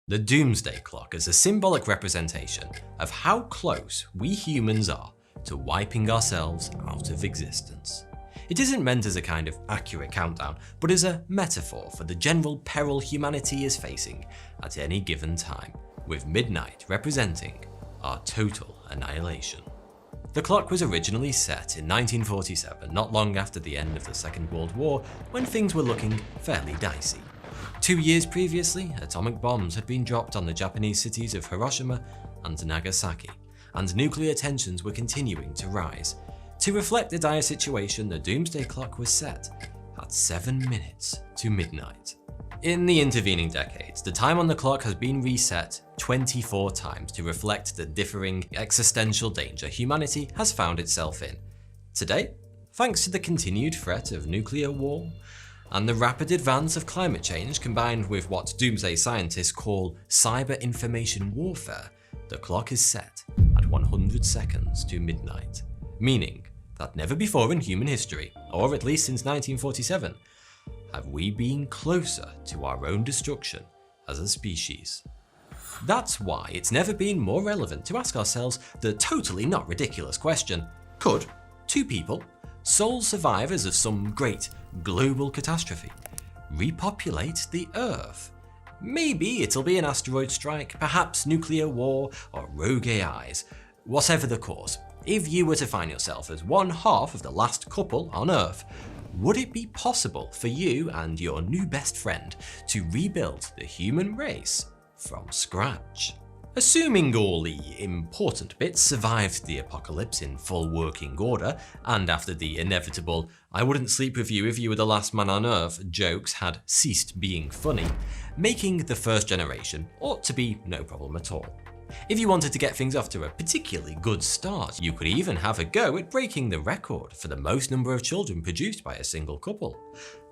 The Doomsday Clock is a symbolic representation of how close we humans are to wiping ourselves out of existence. It isn't meant as a kind of accurate countdown, but as a metaphor for the general peril humanity is facing at any given time, with midnight representing our total annihilation. The clock was originally set in 1947, not long after the end of the Second World War, when things were looking fairly dicey. 2 years previously, atomic bombs had been dropped on the Japanese cities of Hiroshima and Nagasaki, and nuclear tensions were continuing to rise. To reflect the dire situation, the Doomsday Clock was set at 7 minutes to midnight. In the intervening decades, the time on the clock has been reset 24 times to reflect the differing existential danger humanity has found itself in. Today, thanks to the continued threat of nuclear war and the rapid advance of climate change combined with what doomsday scientists call cyber information warfare, the clock is set at 100 seconds to midnight, meaning that never before in human history, or at least since 1947, have we been closer to our own destruction as a species. That's why it's never been more relevant to ask ourselves the totally not ridiculous question: could two people, sole survivors of some great global catastrophe, repopulate the Earth? Maybe it'll be an asteroid strike, perhaps nuclear war, or rogue AIs. Whatever the cause, if you were to find yourself as one half of the last couple on Earth, would it be possible for you and your new best friend to rebuild the human race from scratch? Assuming all the important bits survived the apocalypse in full working order, and after the inevitable "I wouldn't sleep with you if you were the last man on Earth" jokes had ceased being funny, making the first generation ought to be no problem at all. If you wanted to get things off to a particularly good start, you could even have a go at breaking the record for the most number of children produced by a single couple.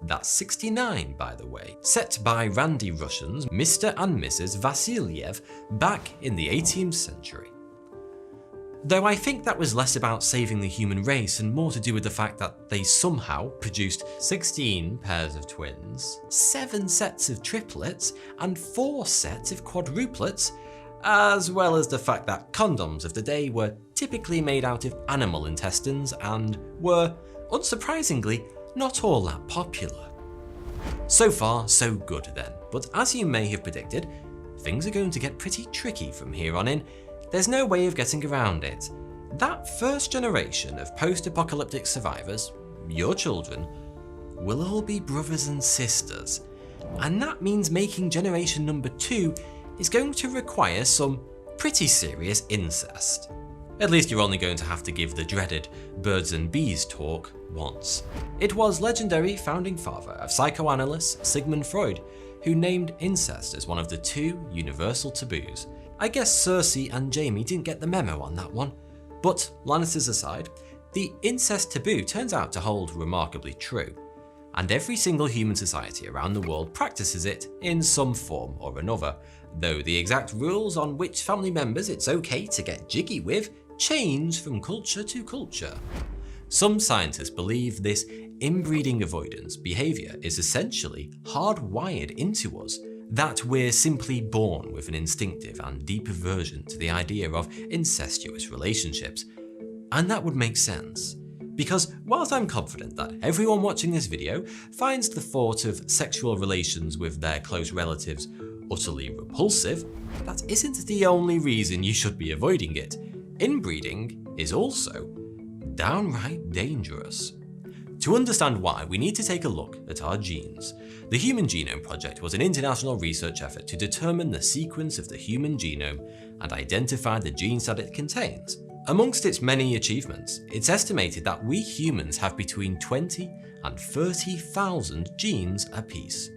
That's 69, by the way, set by Randy Russians Mr. and Mrs. Vasilyev back in the 18th century. Though I think that was less about saving the human race and more to do with the fact that they somehow produced 16 pairs of twins, 7 sets of triplets, and 4 sets of quadruplets, as well as the fact that condoms of the day were typically made out of animal intestines and were, unsurprisingly, not all that popular. So far, so good then, but as you may have predicted, things are going to get pretty tricky from here on in. There's no way of getting around it. That first generation of post-apocalyptic survivors, your children, will all be brothers and sisters, and that means making generation number 2 is going to require some pretty serious incest. At least you're only going to have to give the dreaded birds and bees talk once. It was legendary founding father of psychoanalyst Sigmund Freud who named incest as one of the 2 universal taboos. I guess Cersei and Jaime didn't get the memo on that one. But Lannisters aside, the incest taboo turns out to hold remarkably true, and every single human society around the world practices it in some form or another, though the exact rules on which family members it's okay to get jiggy with change from culture to culture. Some scientists believe this inbreeding avoidance behaviour is essentially hardwired into us, that we're simply born with an instinctive and deep aversion to the idea of incestuous relationships. And that would make sense, because whilst I'm confident that everyone watching this video finds the thought of sexual relations with their close relatives utterly repulsive, that isn't the only reason you should be avoiding it. Inbreeding is also downright dangerous. To understand why, we need to take a look at our genes. The Human Genome Project was an international research effort to determine the sequence of the human genome and identify the genes that it contains. Amongst its many achievements, it's estimated that we humans have between 20 and 30,000 genes apiece.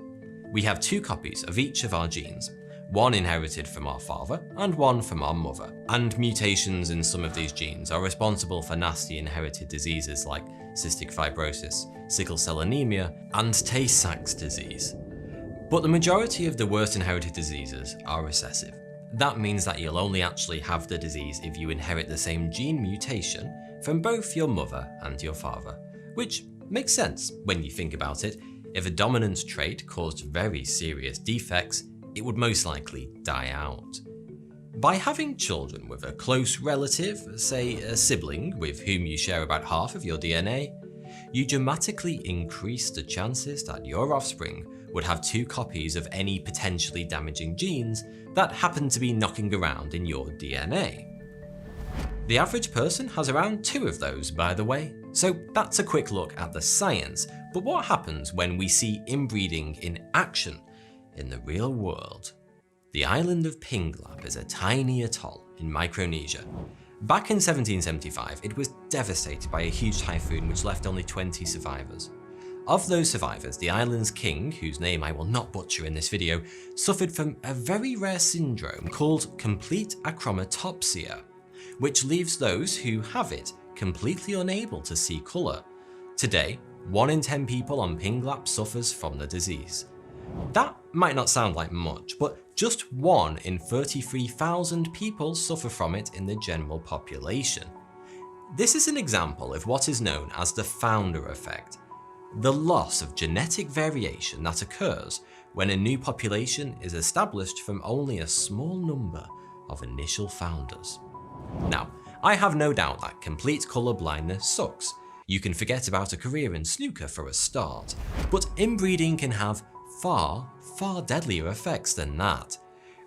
We have 2 copies of each of our genes, one inherited from our father and one from our mother, and mutations in some of these genes are responsible for nasty inherited diseases like cystic fibrosis, sickle cell anemia, and Tay-Sachs disease. But the majority of the worst inherited diseases are recessive. That means that you'll only actually have the disease if you inherit the same gene mutation from both your mother and your father, which makes sense when you think about it. If a dominant trait caused very serious defects, it would most likely die out. By having children with a close relative, say a sibling with whom you share about half of your DNA, you dramatically increase the chances that your offspring would have 2 copies of any potentially damaging genes that happen to be knocking around in your DNA. The average person has around 2 of those, by the way, so that's a quick look at the science. But what happens when we see inbreeding in action in the real world? The island of Pinglap is a tiny atoll in Micronesia. Back in 1775, it was devastated by a huge typhoon which left only 20 survivors. Of those survivors, the island's king, whose name I will not butcher in this video, suffered from a very rare syndrome called complete achromatopsia, which leaves those who have it completely unable to see colour. Today, 1 in 10 people on Pinglap suffers from the disease. That might not sound like much, but just 1 in 33,000 people suffer from it in the general population. This is an example of what is known as the founder effect, the loss of genetic variation that occurs when a new population is established from only a small number of initial founders. Now, I have no doubt that complete colour blindness sucks. You can forget about a career in snooker for a start, but inbreeding can have far deadlier effects than that.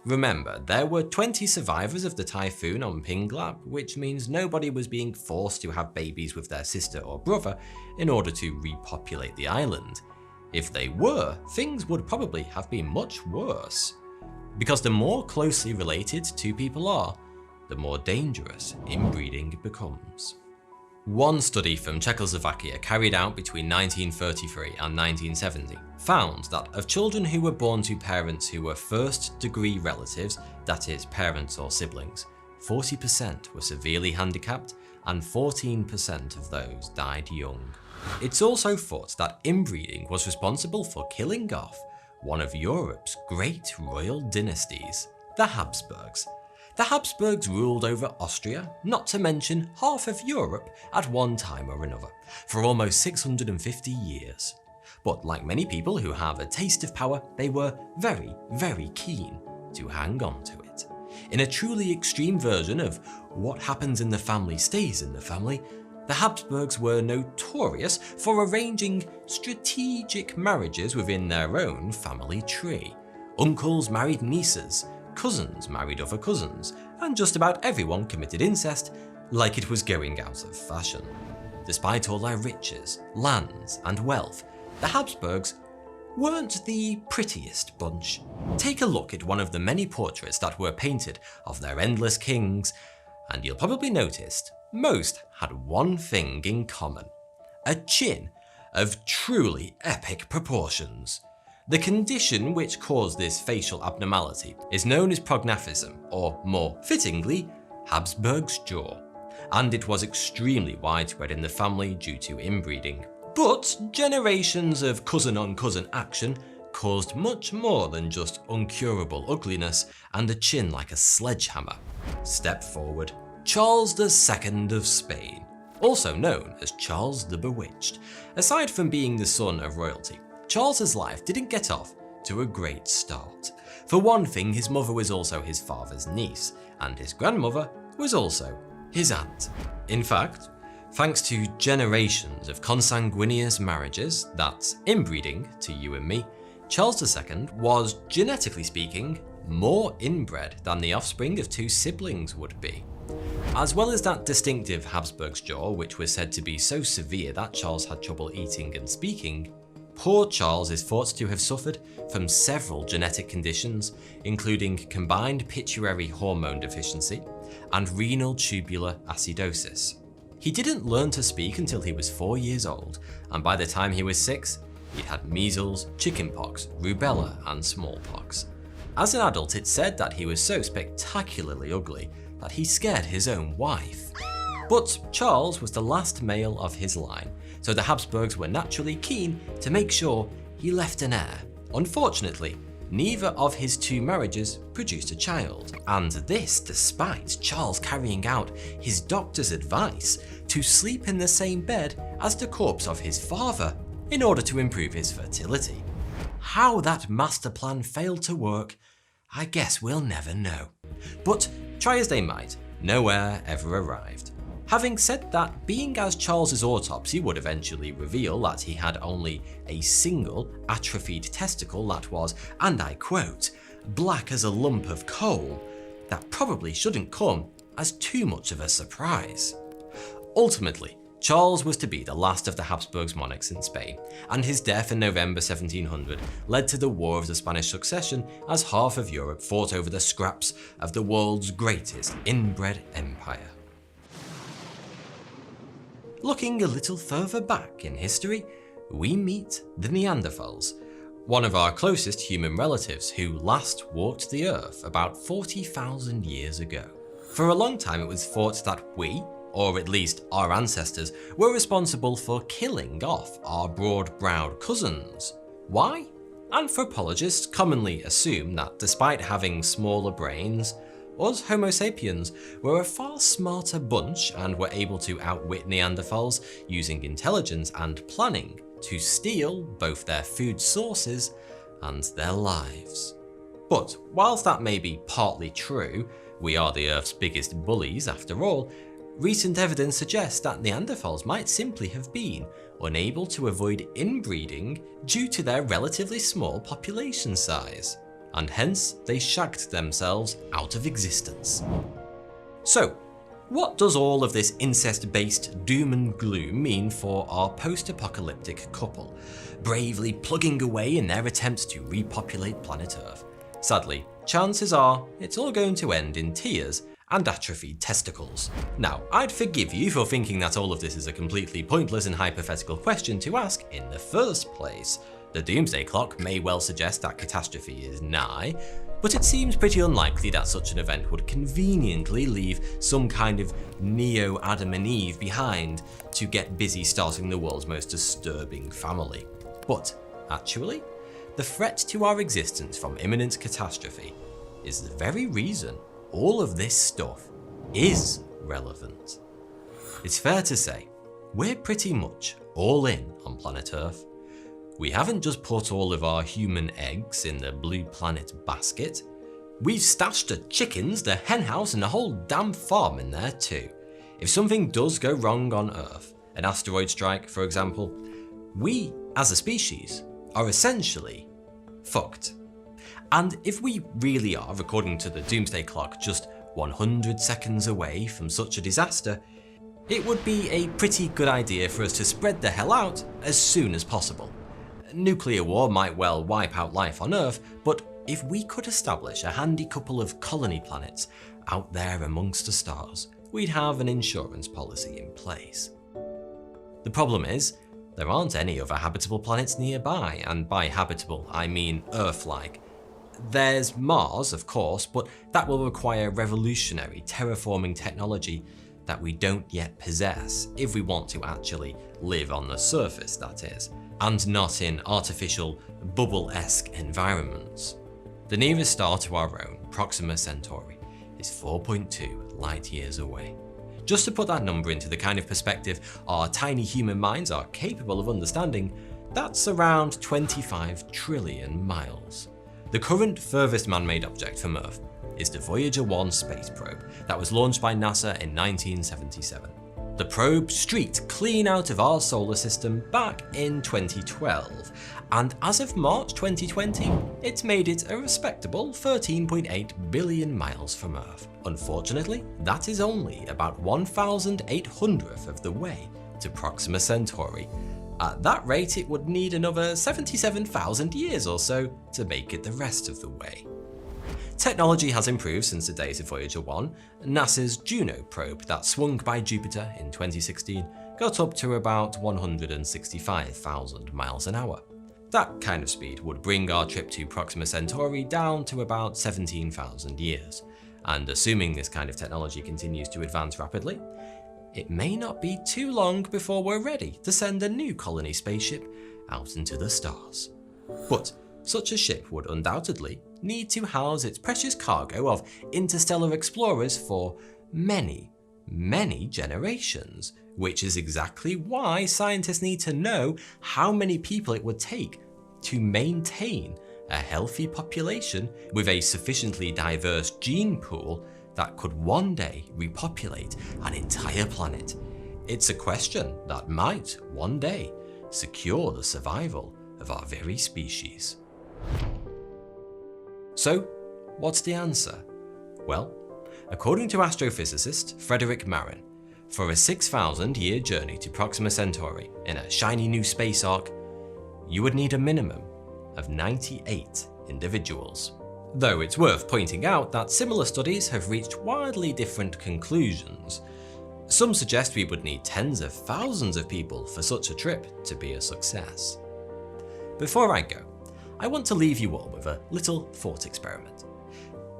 Remember, there were 20 survivors of the typhoon on Pinglap, which means nobody was being forced to have babies with their sister or brother in order to repopulate the island. If they were, things would probably have been much worse. Because the more closely related 2 people are, the more dangerous inbreeding becomes. One study from Czechoslovakia carried out between 1933 and 1970 found that of children who were born to parents who were first-degree relatives, that is, parents or siblings, 40% were severely handicapped and 14% of those died young. It's also thought that inbreeding was responsible for killing off one of Europe's great royal dynasties, the Habsburgs. The Habsburgs ruled over Austria, not to mention half of Europe at one time or another, for almost 650 years. But like many people who have a taste of power, they were very keen to hang on to it. In a truly extreme version of what happens in the family stays in the family, the Habsburgs were notorious for arranging strategic marriages within their own family tree. Uncles married nieces, cousins married other cousins, and just about everyone committed incest like it was going out of fashion. Despite all their riches, lands, and wealth, the Habsburgs weren't the prettiest bunch. Take a look at one of the many portraits that were painted of their endless kings, and you'll probably notice most had one thing in common: a chin of truly epic proportions. The condition which caused this facial abnormality is known as prognathism, or more fittingly, Habsburg's jaw, and it was extremely widespread in the family due to inbreeding. But generations of cousin-on-cousin action caused much more than just uncurable ugliness and a chin like a sledgehammer. Step forward. Charles II of Spain, also known as Charles the Bewitched. Aside from being the son of royalty, Charles's life didn't get off to a great start. For one thing, his mother was also his father's niece, and his grandmother was also his aunt. In fact, thanks to generations of consanguineous marriages, that's inbreeding to you and me, Charles II was, genetically speaking, more inbred than the offspring of 2 siblings would be. As well as that distinctive Habsburg's jaw, which was said to be so severe that Charles had trouble eating and speaking, poor Charles is thought to have suffered from several genetic conditions, including combined pituitary hormone deficiency and renal tubular acidosis. He didn't learn to speak until he was 4 years old, and by the time he was 6, he'd had measles, chickenpox, rubella, and smallpox. As an adult, it's said that he was so spectacularly ugly that he scared his own wife. But Charles was the last male of his line, so the Habsburgs were naturally keen to make sure he left an heir. Unfortunately, neither of his 2 marriages produced a child, and this despite Charles carrying out his doctor's advice to sleep in the same bed as the corpse of his father in order to improve his fertility. How that master plan failed to work I guess we'll never know. But try as they might, nowhere ever arrived. Having said that, being as Charles's autopsy would eventually reveal that he had only a single atrophied testicle that was, and I quote, black as a lump of coal, that probably shouldn't come as too much of a surprise. Ultimately, Charles was to be the last of the Habsburg monarchs in Spain, and his death in November 1700 led to the War of the Spanish Succession as half of Europe fought over the scraps of the world's greatest inbred empire. Looking a little further back in history, we meet the Neanderthals, one of our closest human relatives who last walked the earth about 40,000 years ago. For a long time it was thought that we, or at least our ancestors, were responsible for killing off our broad-browed cousins. Why? Anthropologists commonly assume that despite having smaller brains, us Homo sapiens were a far smarter bunch and were able to outwit Neanderthals using intelligence and planning to steal both their food sources and their lives. But whilst that may be partly true, we are the Earth's biggest bullies after all, recent evidence suggests that Neanderthals might simply have been unable to avoid inbreeding due to their relatively small population size, and hence they shagged themselves out of existence. So, what does all of this incest-based doom and gloom mean for our post-apocalyptic couple, bravely plugging away in their attempts to repopulate planet Earth? Sadly, chances are it's all going to end in tears and atrophied testicles. Now, I'd forgive you for thinking that all of this is a completely pointless and hypothetical question to ask in the first place. The Doomsday Clock may well suggest that catastrophe is nigh, but it seems pretty unlikely that such an event would conveniently leave some kind of neo-Adam and Eve behind to get busy starting the world's most disturbing family. But actually, the threat to our existence from imminent catastrophe is the very reason all of this stuff is relevant. It's fair to say, we're pretty much all in on planet Earth. We haven't just put all of our human eggs in the blue planet basket, we've stashed the chickens, the henhouse and the whole damn farm in there too. If something does go wrong on Earth, an asteroid strike for example, we as a species are essentially fucked. And if we really are, according to the Doomsday Clock, just 100 seconds away from such a disaster, it would be a pretty good idea for us to spread the hell out as soon as possible. Nuclear war might well wipe out life on Earth, but if we could establish a handy couple of colony planets out there amongst the stars, we'd have an insurance policy in place. The problem is, there aren't any other habitable planets nearby, and by habitable I mean Earth-like. There's Mars, of course, but that will require revolutionary terraforming technology that we don't yet possess if we want to actually live on the surface, that is, and not in artificial, bubble-esque environments. The nearest star to our own, Proxima Centauri, is 4.2 light years away. Just to put that number into the kind of perspective our tiny human minds are capable of understanding, that's around 25 trillion miles. The current furthest man-made object from Earth is the Voyager 1 space probe that was launched by NASA in 1977. The probe streaked clean out of our solar system back in 2012, and as of March 2020, it's made it a respectable 13.8 billion miles from Earth. Unfortunately, that is only about 1,800th of the way to Proxima Centauri. At that rate, it would need another 77,000 years or so to make it the rest of the way. Technology has improved since the days of Voyager 1. NASA's Juno probe that swung by Jupiter in 2016 got up to about 165,000 miles an hour. That kind of speed would bring our trip to Proxima Centauri down to about 17,000 years, and assuming this kind of technology continues to advance rapidly, it may not be too long before we're ready to send a new colony spaceship out into the stars. But such a ship would undoubtedly need to house its precious cargo of interstellar explorers for many, many generations, which is exactly why scientists need to know how many people it would take to maintain a healthy population with a sufficiently diverse gene pool that could one day repopulate an entire planet. It's a question that might, one day, secure the survival of our very species. So, what's the answer? Well, according to astrophysicist Frederick Marin, for a 6,000-year journey to Proxima Centauri in a shiny new space ark, you would need a minimum of 98 individuals. Though it's worth pointing out that similar studies have reached wildly different conclusions. Some suggest we would need tens of thousands of people for such a trip to be a success. Before I go, I want to leave you all with a little thought experiment.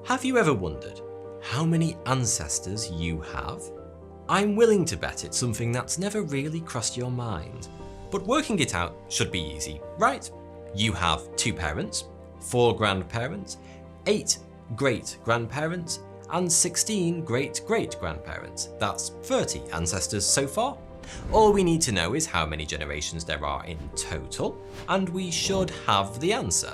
Have you ever wondered how many ancestors you have? I'm willing to bet it's something that's never really crossed your mind. But working it out should be easy, right? You have 2 parents, 4 grandparents, 8 great-grandparents, and 16 great-great-grandparents. That's 30 ancestors so far. All we need to know is how many generations there are in total, and we should have the answer.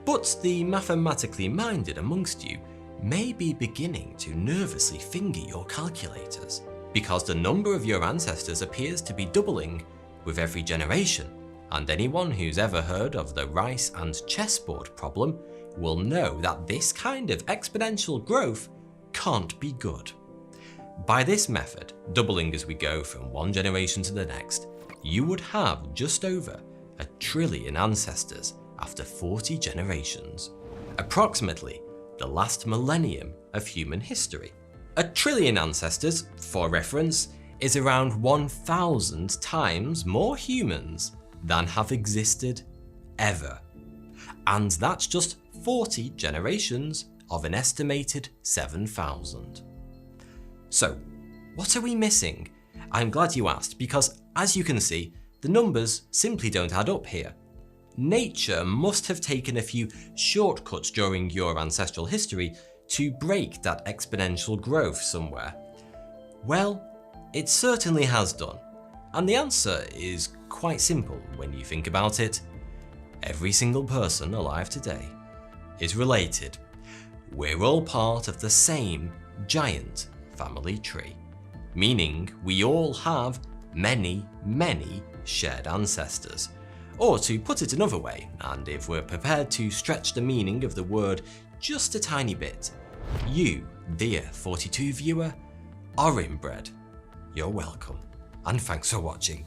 But the mathematically minded amongst you may be beginning to nervously finger your calculators, because the number of your ancestors appears to be doubling with every generation, and anyone who's ever heard of the rice and chessboard problem will know that this kind of exponential growth can't be good. By this method, doubling as we go from one generation to the next, you would have just over 1 trillion ancestors after 40 generations. Approximately the last millennium of human history. 1 trillion ancestors, for reference, is around 1,000 times more humans than have existed ever. And that's just 40 generations of an estimated 7,000. So, what are we missing? I'm glad you asked, because as you can see, the numbers simply don't add up here. Nature must have taken a few shortcuts during your ancestral history to break that exponential growth somewhere. Well, it certainly has done, and the answer is quite simple when you think about it. Every single person alive today is related. We're all part of the same giant family tree, meaning we all have many, many shared ancestors. Or to put it another way, and if we're prepared to stretch the meaning of the word just a tiny bit, you, dear 42 viewer, are inbred. You're welcome, and thanks for watching.